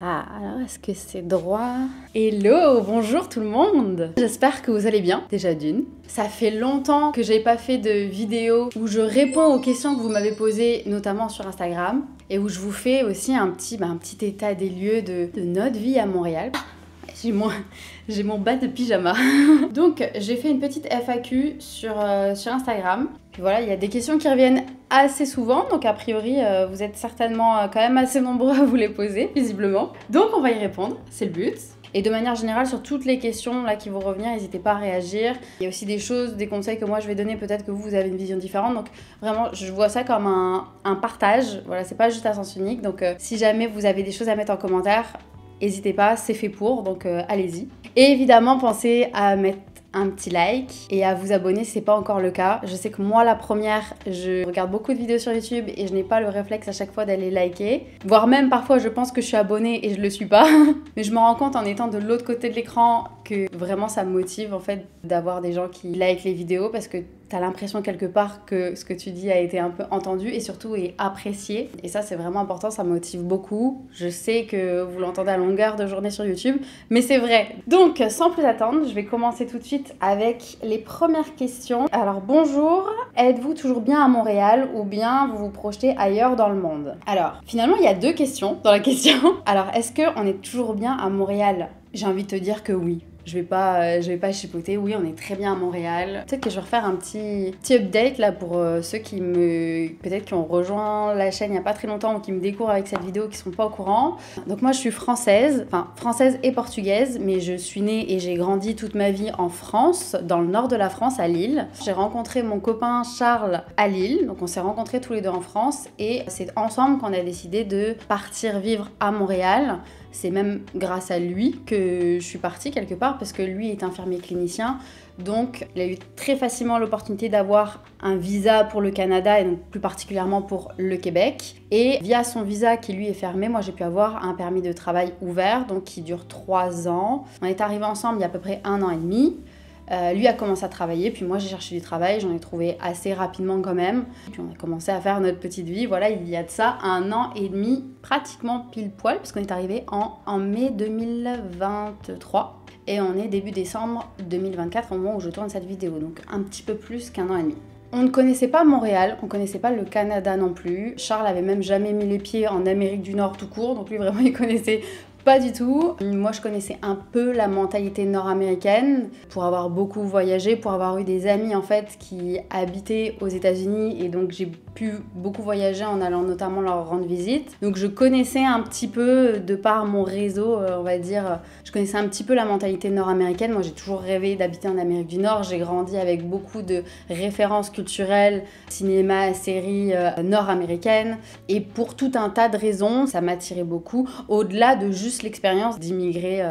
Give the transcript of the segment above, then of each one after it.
Ah, alors est-ce que c'est droit? Hello, bonjour tout le monde. J'espère que vous allez bien, déjà d'une. Ça fait longtemps que j'ai pas fait de vidéo où je réponds aux questions que vous m'avez posées, notamment sur Instagram, et où je vous fais aussi un petit état des lieux de notre vie à Montréal. J'ai mon bas de pyjama. Donc j'ai fait une petite FAQ sur Instagram. Puis voilà, il y a des questions qui reviennent assez souvent, donc a priori vous êtes certainement quand même assez nombreux à vous les poser, visiblement. Donc on va y répondre, c'est le but. Et de manière générale, sur toutes les questions là qui vont revenir, n'hésitez pas à réagir. Il y a aussi des choses, des conseils que moi je vais donner, peut-être que vous avez une vision différente. Donc vraiment, je vois ça comme un partage. Voilà, c'est pas juste à sens unique. Donc si jamais vous avez des choses à mettre en commentaire, n'hésitez pas, c'est fait pour, donc allez-y. Et évidemment, pensez à mettre un petit like et à vous abonner si c'est pas encore le cas. Je sais que moi, la première, je regarde beaucoup de vidéos sur YouTube et je n'ai pas le réflexe à chaque fois d'aller liker. Voire même parfois, je pense que je suis abonnée et je le suis pas. Mais je me rends compte en étant de l'autre côté de l'écran que vraiment ça me motive en fait d'avoir des gens qui likent les vidéos parce que t'as l'impression quelque part que ce que tu dis a été un peu entendu et surtout est apprécié. Et ça, c'est vraiment important, ça me motive beaucoup. Je sais que vous l'entendez à longueur de journée sur YouTube, mais c'est vrai. Donc, sans plus attendre, je vais commencer tout de suite avec les premières questions. Alors, bonjour, êtes-vous toujours bien à Montréal ou bien vous vous projetez ailleurs dans le monde? Alors, finalement, il y a deux questions dans la question. Alors, est-ce qu'on est toujours bien à Montréal? J'ai envie de te dire que oui. Je vais pas chipoter. Oui, on est très bien à Montréal. Peut-être que je vais refaire un petit update là pour ceux qui peut-être qui ont rejoint la chaîne il n'y a pas très longtemps ou qui me découvrent avec cette vidéo qui sont pas au courant. Donc moi je suis française, enfin française et portugaise, mais je suis née et j'ai grandi toute ma vie en France, dans le nord de la France, à Lille. J'ai rencontré mon copain Charles à Lille, donc on s'est rencontrés tous les deux en France et c'est ensemble qu'on a décidé de partir vivre à Montréal. C'est même grâce à lui que je suis partie quelque part parce que lui est infirmier clinicien. Donc il a eu très facilement l'opportunité d'avoir un visa pour le Canada et donc plus particulièrement pour le Québec. Et via son visa qui lui est fermé, moi j'ai pu avoir un permis de travail ouvert donc qui dure 3 ans. On est arrivés ensemble il y a à peu près 1 an et demi. Lui a commencé à travailler, puis moi j'ai cherché du travail, j'en ai trouvé assez rapidement quand même. Puis on a commencé à faire notre petite vie, voilà, il y a de ça 1 an et demi, pratiquement pile poil, puisqu'on est arrivé en mai 2023. Et on est début décembre 2024 au moment où je tourne cette vidéo, donc un petit peu plus qu'1 an et demi. On ne connaissait pas Montréal, on ne connaissait pas le Canada non plus. Charles avait même jamais mis les pieds en Amérique du Nord tout court, donc lui vraiment il connaissait pas du tout. Moi, je connaissais un peu la mentalité nord-américaine pour avoir beaucoup voyagé, pour avoir eu des amis en fait qui habitaient aux États-Unis et donc j'ai pu beaucoup voyager en allant notamment leur rendre visite. Donc je connaissais un petit peu, de par mon réseau, on va dire, je connaissais un petit peu la mentalité nord-américaine. Moi, j'ai toujours rêvé d'habiter en Amérique du Nord. J'ai grandi avec beaucoup de références culturelles, cinéma, séries nord-américaines. Et pour tout un tas de raisons, ça m'attirait beaucoup, au-delà de juste l'expérience d'immigrer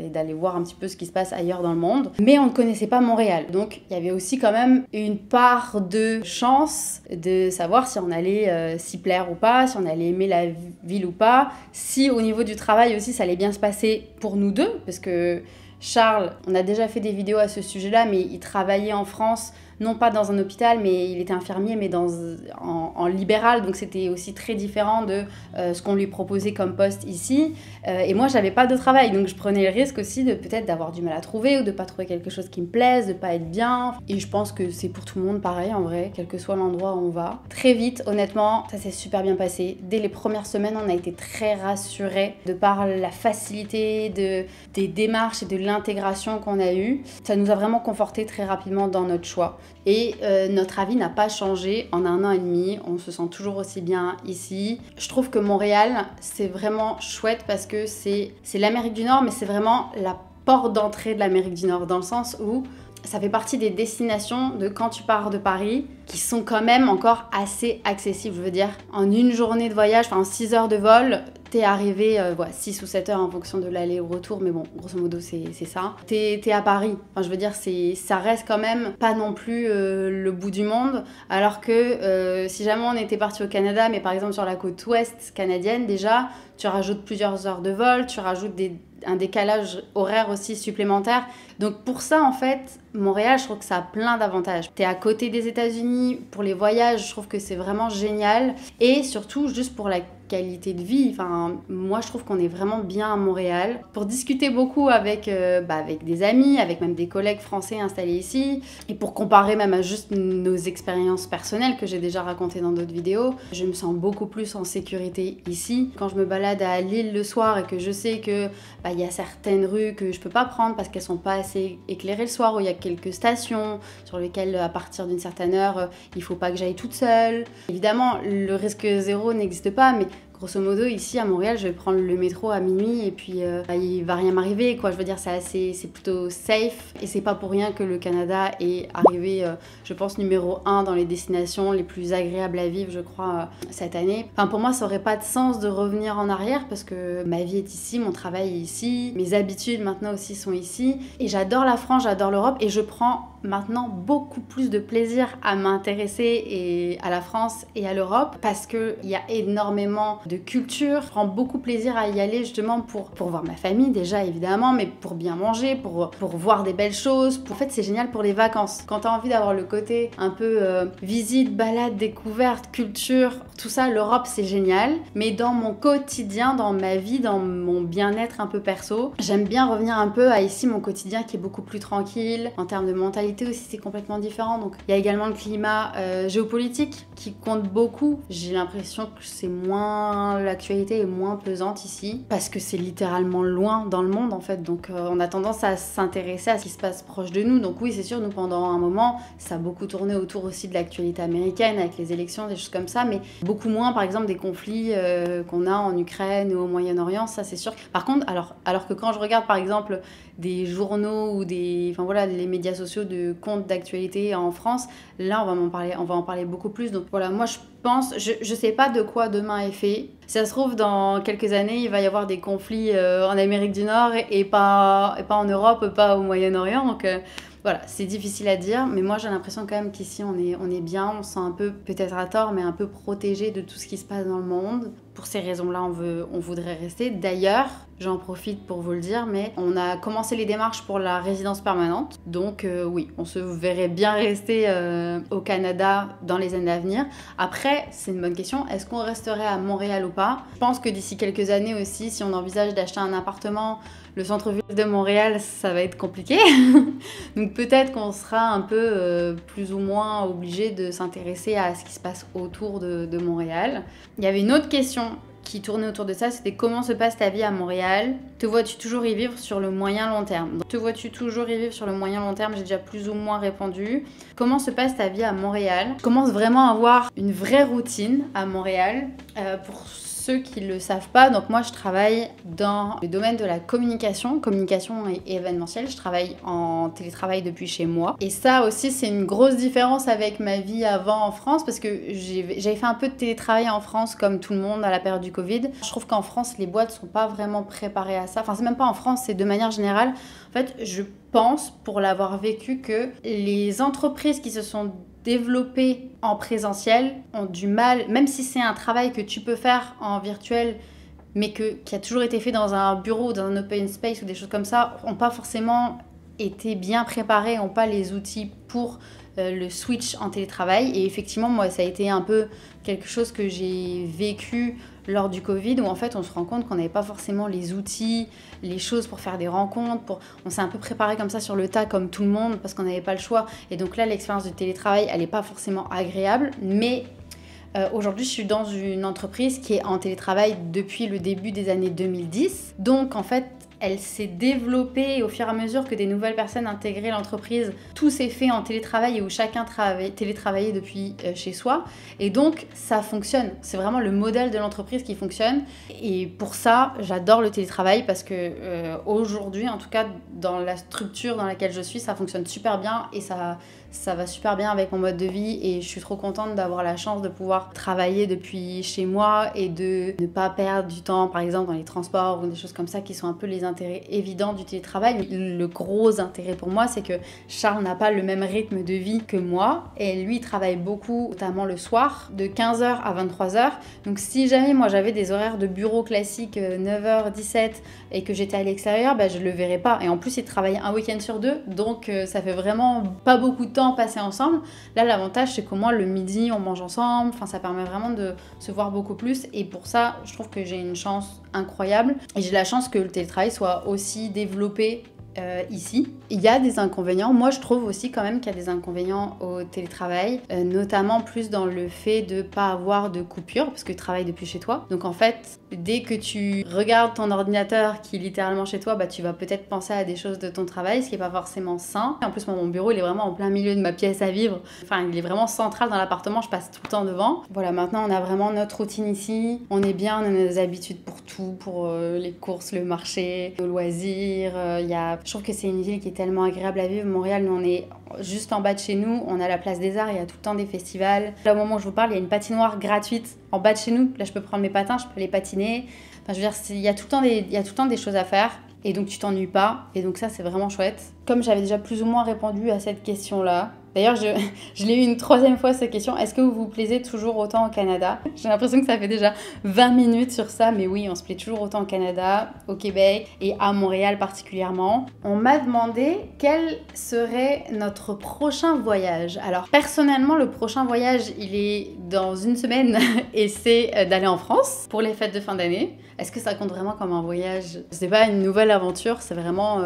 et d'aller voir un petit peu ce qui se passe ailleurs dans le monde. Mais on ne connaissait pas Montréal. Donc il y avait aussi quand même une part de chance de savoir si on allait s'y plaire ou pas, si on allait aimer la ville ou pas, si au niveau du travail aussi ça allait bien se passer pour nous deux, parce que Charles, on a déjà fait des vidéos à ce sujet-là, mais il travaillait en France, non pas dans un hôpital, mais il était infirmier, mais en libéral, donc c'était aussi très différent de ce qu'on lui proposait comme poste ici. Et moi, j'avais pas de travail, donc je prenais le risque aussi de peut-être d'avoir du mal à trouver ou de pas trouver quelque chose qui me plaise, de pas être bien. Et je pense que c'est pour tout le monde pareil en vrai, quel que soit l'endroit où on va. Très vite, honnêtement, ça s'est super bien passé. Dès les premières semaines, on a été très rassurés de par la facilité des démarches et de l'intégration qu'on a eue. Ça nous a vraiment confortés très rapidement dans notre choix. Et notre avis n'a pas changé en 1 an et demi, on se sent toujours aussi bien ici. Je trouve que Montréal, c'est vraiment chouette parce que c'est l'Amérique du Nord, mais c'est vraiment la porte d'entrée de l'Amérique du Nord, dans le sens où ça fait partie des destinations de quand tu pars de Paris qui sont quand même encore assez accessibles. Je veux dire, en une journée de voyage, enfin en 6 heures de vol, t'es arrivé, 6 ou 7 heures en fonction de l'aller ou retour, mais bon, grosso modo, c'est ça. T'es à Paris. Enfin, je veux dire, ça reste quand même pas non plus le bout du monde, alors que si jamais on était parti au Canada, mais par exemple sur la côte ouest canadienne, déjà, tu rajoutes plusieurs heures de vol, tu rajoutes un décalage horaire aussi supplémentaire. Donc pour ça, en fait, Montréal, je trouve que ça a plein d'avantages. T'es à côté des États-Unis, pour les voyages, je trouve que c'est vraiment génial. Et surtout, juste pour la qualité de vie. Enfin, moi, je trouve qu'on est vraiment bien à Montréal. Pour discuter beaucoup avec des amis, avec même des collègues français installés ici, et pour comparer même à juste nos expériences personnelles que j'ai déjà racontées dans d'autres vidéos, je me sens beaucoup plus en sécurité ici. Quand je me balade à Lille le soir et que je sais que il y a certaines rues que je peux pas prendre parce qu'elles sont pas assez éclairées le soir, où il y a quelques stations sur lesquelles à partir d'une certaine heure, il faut pas que j'aille toute seule. Évidemment, le risque zéro n'existe pas, mais grosso modo, ici à Montréal, je vais prendre le métro à minuit et puis il va rien m'arriver, quoi. Je veux dire, c'est plutôt safe, et c'est pas pour rien que le Canada est arrivé, je pense, numéro 1 dans les destinations les plus agréables à vivre, je crois, cette année. Enfin, pour moi, ça aurait pas de sens de revenir en arrière parce que ma vie est ici, mon travail est ici, mes habitudes maintenant aussi sont ici, et j'adore la France, j'adore l'Europe, et je prends maintenant beaucoup plus de plaisir à m'intéresser à la France et à l'Europe parce qu'il y a énormément de culture. Je prends beaucoup plaisir à y aller justement pour voir ma famille déjà évidemment, mais pour bien manger, pour voir des belles choses. En fait, c'est génial pour les vacances. Quand tu as envie d'avoir le côté un peu visite, balade, découverte, culture, tout ça, l'Europe c'est génial. Mais dans mon quotidien, dans ma vie, dans mon bien-être un peu perso, j'aime bien revenir un peu à ici mon quotidien qui est beaucoup plus tranquille. En termes de mentalité aussi, c'est complètement différent. Donc il y a également le climat géopolitique qui compte beaucoup. J'ai l'impression que c'est moins, l'actualité est moins pesante ici parce que c'est littéralement loin dans le monde en fait. Donc on a tendance à s'intéresser à ce qui se passe proche de nous. Donc oui, c'est sûr, nous pendant un moment, ça a beaucoup tourné autour aussi de l'actualité américaine avec les élections, des choses comme ça, mais beaucoup moins par exemple des conflits qu'on a en Ukraine ou au Moyen-Orient, ça c'est sûr. Par contre, alors que quand je regarde par exemple des journaux ou les médias sociaux de comptes d'actualité en France, là on va en parler beaucoup plus. Donc voilà, moi je pense, je sais pas de quoi demain est fait. Si ça se trouve, dans quelques années, il va y avoir des conflits en Amérique du Nord et pas en Europe, pas au Moyen-Orient. Donc voilà, c'est difficile à dire, mais moi j'ai l'impression quand même qu'ici on est bien, on se sent un peu, peut-être à tort, mais un peu protégé de tout ce qui se passe dans le monde. Pour ces raisons-là, on voudrait rester. D'ailleurs, j'en profite pour vous le dire, mais on a commencé les démarches pour la résidence permanente. Donc oui, on se verrait bien rester au Canada dans les années à venir. Après, c'est une bonne question, est-ce qu'on resterait à Montréal ou pas? Je pense que d'ici quelques années aussi, si on envisage d'acheter un appartement, le centre-ville de Montréal, ça va être compliqué. Donc peut-être qu'on sera un peu plus ou moins obligé de s'intéresser à ce qui se passe autour de Montréal. Il y avait une autre question qui tournait autour de ça, c'était comment se passe ta vie à Montréal? Te vois-tu toujours y vivre sur le moyen long terme? Donc, te vois-tu toujours y vivre sur le moyen long terme? J'ai déjà plus ou moins répondu. Comment se passe ta vie à Montréal? Je commence vraiment à avoir une vraie routine à Montréal. Pour ceux qui ne le savent pas, donc moi je travaille dans le domaine de la communication et événementielle. Je travaille en télétravail depuis chez moi. Et ça aussi, c'est une grosse différence avec ma vie avant en France parce que j'avais fait un peu de télétravail en France comme tout le monde à la période du Covid. Je trouve qu'en France, les boîtes sont pas vraiment préparées à ça. Enfin, c'est même pas en France, c'est de manière générale. En fait, je pense, pour l'avoir vécu, que les entreprises qui se sont développés en présentiel ont du mal, même si c'est un travail que tu peux faire en virtuel, mais qui a toujours été fait dans un bureau, dans un open space ou des choses comme ça, n'ont pas forcément été bien préparés, n'ont pas les outils pour le switch en télétravail. Et effectivement, moi, ça a été un peu quelque chose que j'ai vécu lors du Covid, où en fait on se rend compte qu'on n'avait pas forcément les outils, les choses pour faire des rencontres, on s'est un peu préparé comme ça sur le tas comme tout le monde parce qu'on n'avait pas le choix. Et donc là, l'expérience de télétravail, elle n'est pas forcément agréable, mais aujourd'hui je suis dans une entreprise qui est en télétravail depuis le début des années 2010. Donc en fait, elle s'est développée et au fur et à mesure que des nouvelles personnes intégraient l'entreprise, tout s'est fait en télétravail et où chacun télétravaillait depuis chez soi. Et donc, ça fonctionne. C'est vraiment le modèle de l'entreprise qui fonctionne. Et pour ça, j'adore le télétravail parce que aujourd'hui, en tout cas, dans la structure dans laquelle je suis, ça fonctionne super bien et ça va super bien avec mon mode de vie. Et je suis trop contente d'avoir la chance de pouvoir travailler depuis chez moi et de ne pas perdre du temps, par exemple, dans les transports ou des choses comme ça qui sont un peu les intérêts évidents du télétravail. Le gros intérêt pour moi, c'est que Charles n'a pas le même rythme de vie que moi et lui il travaille beaucoup, notamment le soir, de 15h à 23h. Donc si jamais moi j'avais des horaires de bureau classiques 9h, 17 et que j'étais à l'extérieur, je le verrais pas. Et en plus il travaille un week-end sur 2, donc ça fait vraiment pas beaucoup de temps passé ensemble. Là l'avantage c'est qu'au moins le midi on mange ensemble, enfin ça permet vraiment de se voir beaucoup plus et pour ça je trouve que j'ai une chance incroyable et j'ai la chance que le télétravail soit aussi développé ici. Il y a des inconvénients, moi je trouve aussi quand même qu'il y a des inconvénients au télétravail, notamment plus dans le fait de pas avoir de coupure parce que tu travailles depuis chez toi. Donc en fait, dès que tu regardes ton ordinateur qui est littéralement chez toi, tu vas peut-être penser à des choses de ton travail, ce qui est pas forcément sain. En plus moi mon bureau il est vraiment en plein milieu de ma pièce à vivre, enfin il est vraiment central dans l'appartement, je passe tout le temps devant. Voilà, maintenant on a vraiment notre routine ici, on est bien, on a nos habitudes pour tout, pour les courses, le marché, le loisir, je trouve que c'est une ville qui est tellement agréable à vivre. Montréal, nous on est juste en bas de chez nous, on a la place des Arts, il y a tout le temps des festivals. Là au moment où je vous parle, il y a une patinoire gratuite en bas de chez nous. Là je peux prendre mes patins, je peux les patiner. Enfin je veux dire, il y a tout le temps des choses à faire. Et donc tu t'ennuies pas, et donc ça c'est vraiment chouette. Comme j'avais déjà plus ou moins répondu à cette question-là, d'ailleurs je l'ai eu une 3e fois cette question, est-ce que vous vous plaisez toujours autant au Canada? J'ai l'impression que ça fait déjà 20 minutes sur ça, mais oui, on se plaît toujours autant au Canada, au Québec et à Montréal particulièrement. On m'a demandé quel serait notre prochain voyage. Alors personnellement, le prochain voyage, il est dans une semaine et c'est d'aller en France pour les fêtes de fin d'année. Est-ce que ça compte vraiment comme un voyage? C'est pas une nouvelle aventure, c'est vraiment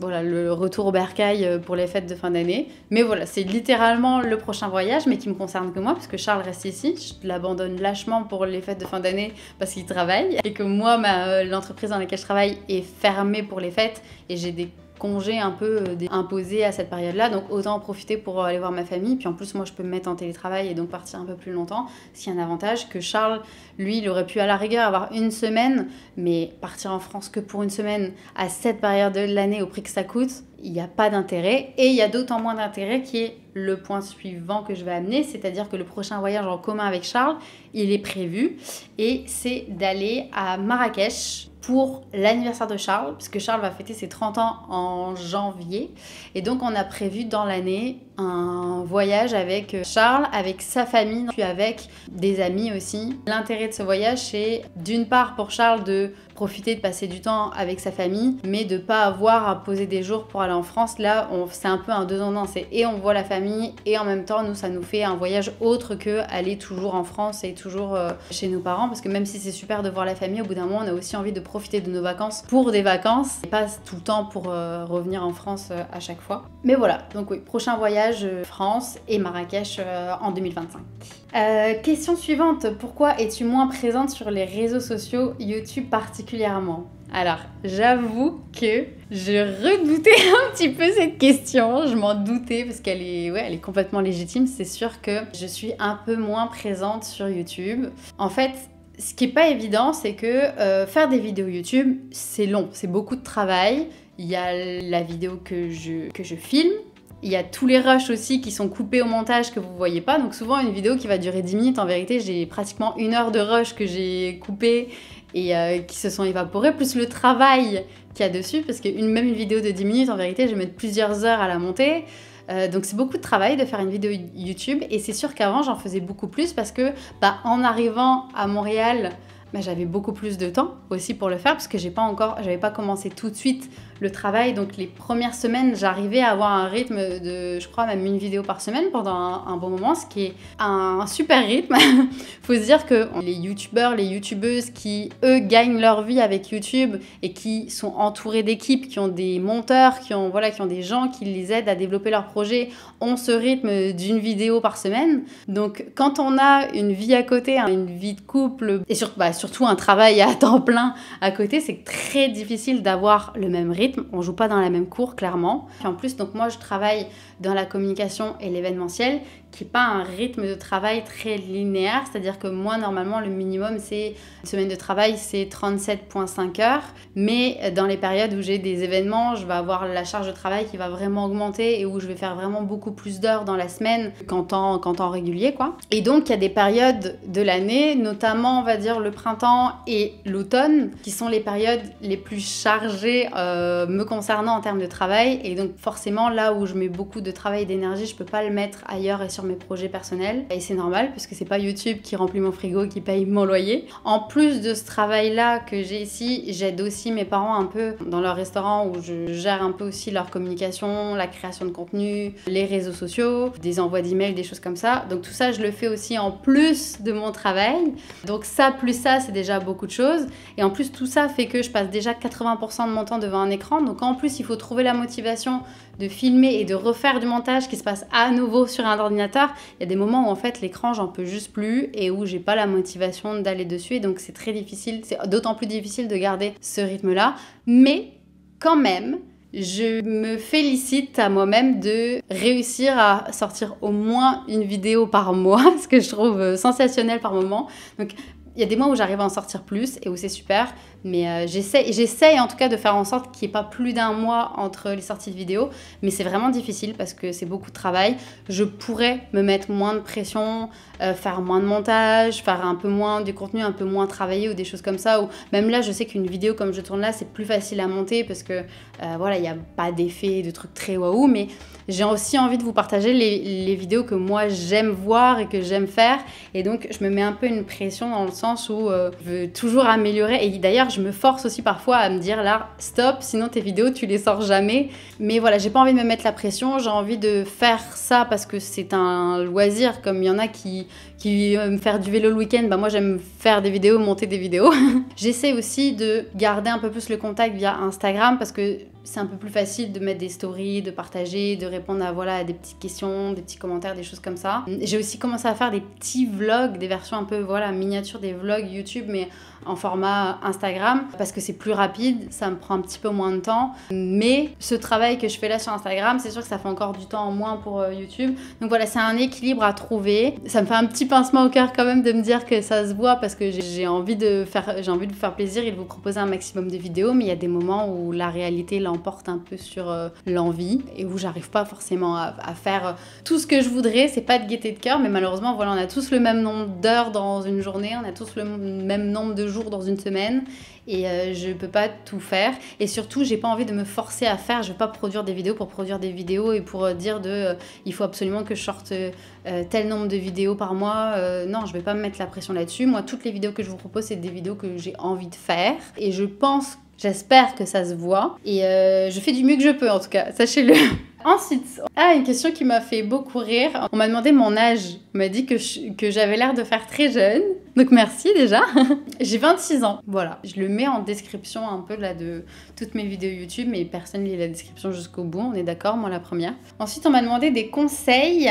le retour au bercail pour les fêtes de fin d'année. Mais voilà, c'est littéralement le prochain voyage, mais qui me concerne que moi, parce que Charles reste ici. Je l'abandonne lâchement pour les fêtes de fin d'année parce qu'il travaille. Et que moi, l'entreprise dans laquelle je travaille est fermée pour les fêtes et j'ai des congés un peu imposés à cette période-là, donc autant en profiter pour aller voir ma famille. Puis en plus, moi, je peux me mettre en télétravail et donc partir un peu plus longtemps, ce qui est un avantage que Charles, lui, il aurait pu à la rigueur avoir une semaine, mais partir en France que pour une semaine à cette période de l'année au prix que ça coûte, il n'y a pas d'intérêt. Et il y a d'autant moins d'intérêt qui est le point suivant que je vais amener, c'est-à-dire que le prochain voyage en commun avec Charles, il est prévu et c'est d'aller à Marrakech pour l'anniversaire de Charles, parce que Charles va fêter ses 30 ans en janvier. Et donc, on a prévu dans l'année un voyage avec Charles, avec sa famille, puis avec des amis aussi. L'intérêt de ce voyage, c'est d'une part pour Charles de profiter de passer du temps avec sa famille, mais de pas avoir à poser des jours pour aller en France. Là, c'est un peu un deux en un. Et on voit la famille, et en même temps, nous, ça nous fait un voyage autre que aller toujours en France et toujours chez nos parents, parce que même si c'est super de voir la famille, au bout d'un moment, on a aussi envie de profiter de nos vacances pour des vacances, et pas tout le temps pour revenir en France à chaque fois. Mais voilà, donc oui, prochain voyage France et Marrakech en 2025. Question suivante, pourquoi es-tu moins présente sur les réseaux sociaux, YouTube particulièrement? Alors, j'avoue que je redoutais un petit peu cette question, je m'en doutais parce qu'elle est complètement légitime. C'est sûr que je suis un peu moins présente sur YouTube. En fait, ce qui est pas évident, c'est que faire des vidéos YouTube, c'est long, c'est beaucoup de travail. Il y a la vidéo que je filme. Il y a tous les rushs aussi qui sont coupés au montage que vous voyez pas. Donc souvent une vidéo qui va durer 10 minutes, en vérité j'ai pratiquement 1 heure de rush que j'ai coupé et qui se sont évaporés, plus le travail qu'il y a dessus, parce même une vidéo de 10 minutes, en vérité je vais mettre plusieurs heures à la monter. Donc c'est beaucoup de travail de faire une vidéo YouTube, et c'est sûr qu'avant j'en faisais beaucoup plus parce que en arrivant à Montréal, j'avais beaucoup plus de temps aussi pour le faire parce que j'avais pas commencé tout de suite le travail. Donc les premières semaines, j'arrivais à avoir un rythme de, je crois, même une vidéo par semaine pendant un bon moment, ce qui est un super rythme. Faut se dire que les youtubeurs, les youtubeuses qui, eux, gagnent leur vie avec YouTube et qui sont entourés d'équipes, qui ont des monteurs, qui ont des gens qui les aident à développer leur projet, ont ce rythme d'une vidéo par semaine. Donc quand on a une vie à côté, une vie de couple et surtout un travail à temps plein à côté, c'est très difficile d'avoir le même rythme. On joue pas dans la même cour, clairement. Et en plus, donc moi, je travaille dans la communication et l'événementiel, qui n'est pas un rythme de travail très linéaire, c'est-à-dire que moi, normalement, le minimum, c'est une semaine de travail, c'est 37,5 heures, mais dans les périodes où j'ai des événements, je vais avoir la charge de travail qui va vraiment augmenter et où je vais faire vraiment beaucoup plus d'heures dans la semaine qu'en temps régulier, quoi. Et donc, il y a des périodes de l'année, notamment, on va dire, le printemps et l'automne, qui sont les périodes les plus chargées me concernant en termes de travail, et donc forcément, là où je mets beaucoup de travail et d'énergie, je peux pas le mettre ailleurs et sur mes projets personnels, et c'est normal parce que c'est pas YouTube qui remplit mon frigo, qui paye mon loyer. En plus de ce travail-là que j'ai ici, j'aide aussi mes parents un peu dans leur restaurant où je gère un peu aussi leur communication, la création de contenu, les réseaux sociaux, des envois d'emails, des choses comme ça. Donc tout ça, je le fais aussi en plus de mon travail. Donc ça plus ça, c'est déjà beaucoup de choses. Et en plus, tout ça fait que je passe déjà 80% de mon temps devant un écran. Donc en plus, il faut trouver la motivation de filmer et de refaire du montage qui se passe à nouveau sur un ordinateur. Il y a des moments où en fait l'écran j'en peux juste plus et où j'ai pas la motivation d'aller dessus, et donc c'est très difficile, c'est d'autant plus difficile de garder ce rythme là, mais quand même je me félicite à moi-même de réussir à sortir au moins une vidéo par mois, ce que je trouve sensationnel par moment. Donc il y a des mois où j'arrive à en sortir plus et où c'est super, mais j'essaie en tout cas de faire en sorte qu'il n'y ait pas plus d'un mois entre les sorties de vidéos, mais c'est vraiment difficile parce que c'est beaucoup de travail. Je pourrais me mettre moins de pression, faire moins de montage, faire un peu moins du contenu, un peu moins travaillé ou des choses comme ça, ou même là je sais qu'une vidéo comme je tourne là c'est plus facile à monter parce que voilà, il n'y a pas d'effets, de trucs très waouh, mais j'ai aussi envie de vous partager les vidéos que moi j'aime voir et que j'aime faire, et donc je me mets un peu une pression dans le sens où je veux toujours améliorer, et d'ailleurs je me force aussi parfois à me dire là stop, sinon tes vidéos tu les sors jamais. Mais voilà, j'ai pas envie de me mettre la pression, j'ai envie de faire ça parce que c'est un loisir, comme il y en a qui aiment faire du vélo le week-end, bah moi j'aime faire des vidéos, monter des vidéos. J'essaie aussi de garder un peu plus le contact via Instagram parce que c'est un peu plus facile de mettre des stories, de partager, de répondre à des petites questions, des petits commentaires, des choses comme ça. J'ai aussi commencé à faire des petits vlogs, des versions un peu miniatures des vlogs YouTube, mais en format Instagram parce que c'est plus rapide, ça me prend un petit peu moins de temps. Mais ce travail que je fais là sur Instagram, c'est sûr que ça fait encore du temps en moins pour YouTube. Donc voilà, c'est un équilibre à trouver. Ça me fait un petit pincement au cœur quand même de me dire que ça se voit parce que j'ai envie de vous faire plaisir et de vous proposer un maximum de vidéos, mais il y a des moments où la réalité l'emporte un peu sur l'envie et où j'arrive pas forcément à faire tout ce que je voudrais. C'est pas de gaieté de cœur, mais malheureusement voilà, on a tous le même nombre d'heures dans une journée, on a tous le même nombre de jours dans une semaine, et je peux pas tout faire, et surtout j'ai pas envie de me forcer à faire. Je veux pas produire des vidéos pour produire des vidéos et pour dire il faut absolument que je sorte tel nombre de vidéos par mois. Non, je vais pas me mettre la pression là-dessus. Moi, toutes les vidéos que je vous propose, c'est des vidéos que j'ai envie de faire, et j'espère que ça se voit, et je fais du mieux que je peux en tout cas, sachez-le. Ensuite, une question qui m'a fait beaucoup rire. On m'a demandé mon âge. On m'a dit que j'avais l'air de faire très jeune. Donc merci déjà. J'ai 26 ans. Voilà. Je le mets en description un peu là de toutes mes vidéos YouTube, mais personne lit la description jusqu'au bout. On est d'accord, moi la première. Ensuite, on m'a demandé des conseils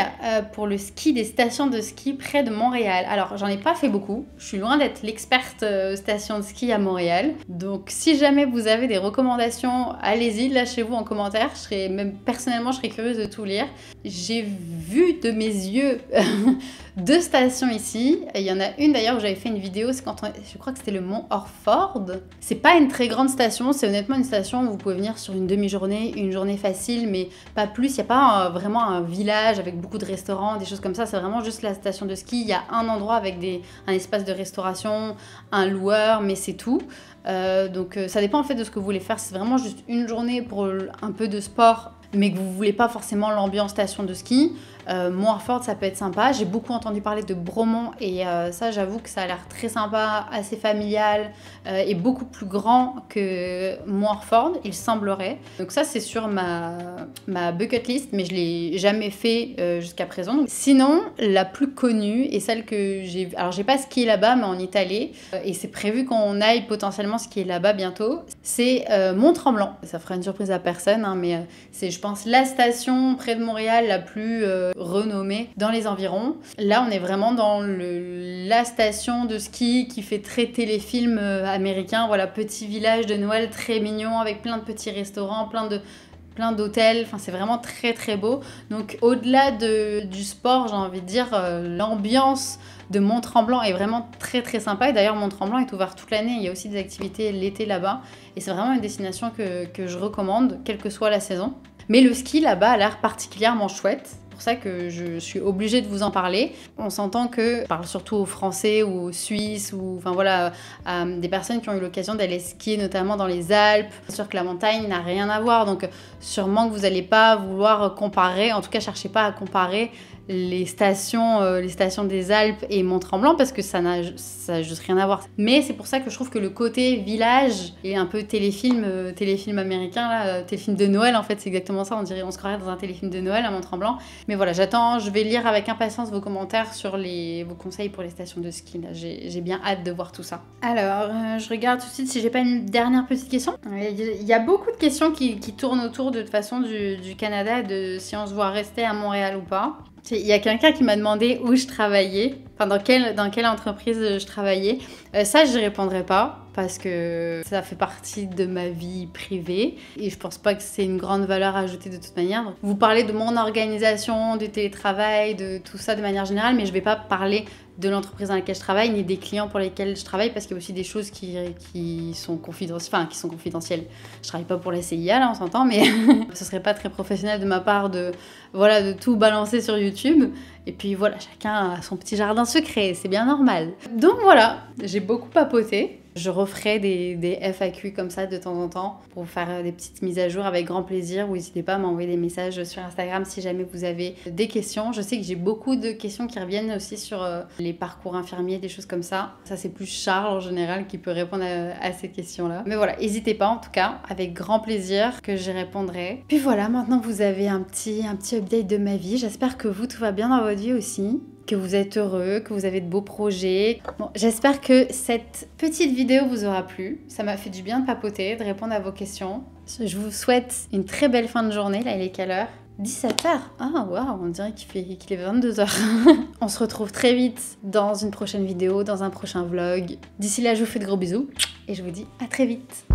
pour le ski, des stations de ski près de Montréal. Alors, j'en ai pas fait beaucoup. Je suis loin d'être l'experte station de ski à Montréal. Donc, si jamais vous avez des recommandations, allez-y, lâchez-vous en commentaire. Personnellement, je serais curieuse de tout lire. J'ai vu de mes yeux 2 stations ici. Il y en a une d'ailleurs où j'avais fait une vidéo, je crois que c'était le Mont Orford. C'est pas une très grande station, c'est honnêtement une station où vous pouvez venir sur une demi-journée, une journée facile, mais pas plus. Il n'y a pas vraiment un village avec beaucoup de restaurants, des choses comme ça. C'est vraiment juste la station de ski. Il y a un endroit avec un espace de restauration, un loueur, mais c'est tout. Donc ça dépend en fait de ce que vous voulez faire. C'est vraiment juste une journée pour un peu de sport, mais que vous voulez pas forcément l'ambiance station de ski. Mont Orford, ça peut être sympa. J'ai beaucoup entendu parler de Bromont, et ça, j'avoue que ça a l'air très sympa, assez familial, et beaucoup plus grand que Mont Orford, il semblerait. Donc ça, c'est sur ma bucket list, mais je l'ai jamais fait jusqu'à présent. Donc, sinon, la plus connue, et celle que j'ai... Alors, j'ai pas skié là-bas, mais en Italie, et c'est prévu qu'on aille potentiellement skier là-bas bientôt, c'est Mont-Tremblant. Ça fera une surprise à personne, hein, mais c'est, je pense, la station près de Montréal la plus renommée dans les environs. Là, on est vraiment dans la station de ski qui fait très téléfilm américain. Voilà, petit village de Noël très mignon avec plein de petits restaurants, plein plein d'hôtels, enfin c'est vraiment très très beau. Donc au-delà du sport, j'ai envie de dire, l'ambiance de Mont-Tremblant est vraiment très très sympa. Et d'ailleurs Mont-Tremblant est ouvert toute l'année, il y a aussi des activités l'été là-bas. Et c'est vraiment une destination que je recommande, quelle que soit la saison. Mais le ski là-bas a l'air particulièrement chouette. C'est pour ça que je suis obligée de vous en parler. On s'entend que je parle surtout aux Français ou aux Suisses ou enfin voilà, à des personnes qui ont eu l'occasion d'aller skier notamment dans les Alpes. C'est sûr que la montagne n'a rien à voir, donc sûrement que vous n'allez pas vouloir comparer, en tout cas cherchez pas à comparer les stations des Alpes et Mont-Tremblant parce que ça n'a juste rien à voir. Mais c'est pour ça que je trouve que le côté village et un peu téléfilm américain, là, téléfilm de Noël en fait, c'est exactement ça, on se croirait dans un téléfilm de Noël à Mont-Tremblant. Mais voilà, je vais lire avec impatience vos commentaires sur vos conseils pour les stations de ski. Là, j'ai bien hâte de voir tout ça. Alors, je regarde tout de suite si j'ai pas une dernière petite question. Il y a beaucoup de questions qui tournent autour de toute façon du Canada, de si on se voit rester à Montréal ou pas. Il y a quelqu'un qui m'a demandé où je travaillais, enfin dans quelle entreprise je travaillais. Ça, je ne répondrai pas parce que ça fait partie de ma vie privée et je pense pas que c'est une grande valeur ajoutée de toute manière. Donc, vous parlez de mon organisation, du télétravail, de tout ça de manière générale, mais je vais pas parler de l'entreprise dans laquelle je travaille ni des clients pour lesquels je travaille parce qu'il y a aussi des choses qui sont confidentielles. Je travaille pas pour la CIA là, on s'entend, mais ce serait pas très professionnel de ma part de tout balancer sur YouTube. Et puis voilà, chacun a son petit jardin secret, c'est bien normal. Donc voilà, j'ai beaucoup papoté. Je referai des FAQ comme ça de temps en temps pour vous faire des petites mises à jour avec grand plaisir. Ou n'hésitez pas à m'envoyer des messages sur Instagram si jamais vous avez des questions. Je sais que j'ai beaucoup de questions qui reviennent aussi sur les parcours infirmiers, des choses comme ça. Ça, c'est plus Charles en général qui peut répondre à ces questions-là. Mais voilà, n'hésitez pas en tout cas, avec grand plaisir que j'y répondrai. Puis voilà, maintenant vous avez un petit update de ma vie. J'espère que vous, tout va bien dans votre vie aussi. Que vous êtes heureux, que vous avez de beaux projets. Bon, j'espère que cette petite vidéo vous aura plu. Ça m'a fait du bien de papoter, de répondre à vos questions. Je vous souhaite une très belle fin de journée. Là, il est quelle heure ? 17h. Ah, waouh, on dirait qu'il est 22h. On se retrouve très vite dans une prochaine vidéo, dans un prochain vlog. D'ici là, je vous fais de gros bisous et je vous dis à très vite.